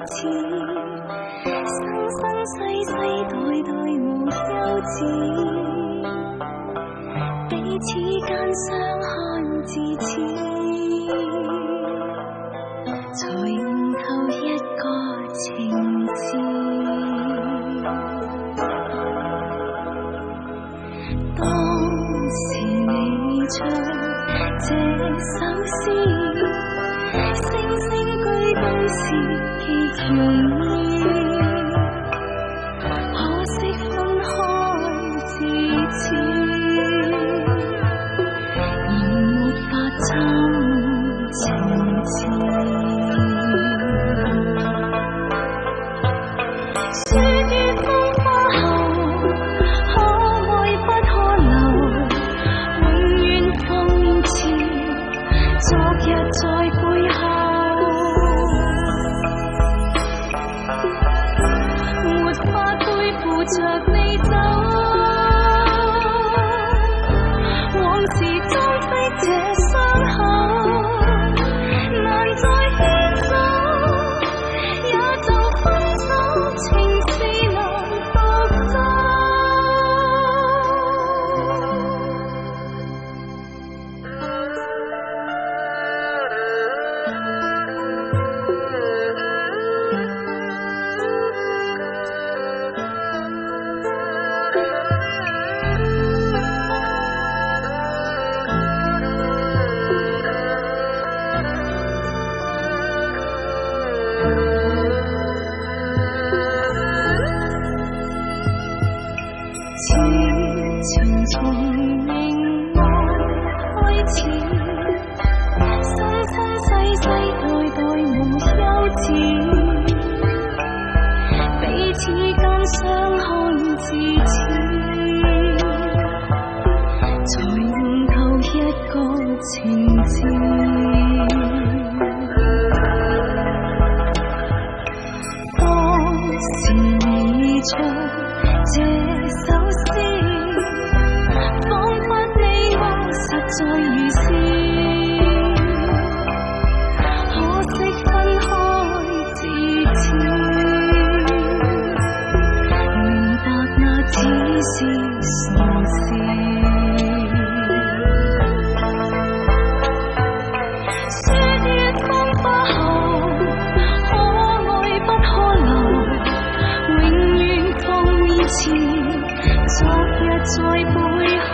似，生生世世代代無休止，彼此間相看至此，才悟透一個情字。當時你唱這首詩，聲聲句句是記憶，可惜分開至此，仍沒法親情字。雪於風花後，可愛不可留，永遠放面前，昨日在背後。着你走，往事終非這傷口，難再牽手，也就分手，情是難獨奏。情從命愛開始，生生世世代代無休止，彼此間相看至此，才悟透一個情字。當時你唱這首詩，再如是，可惜分開至此，明白那只是傻事。雪於風花後，可愛不可留，永遠放面前，昨日在背後。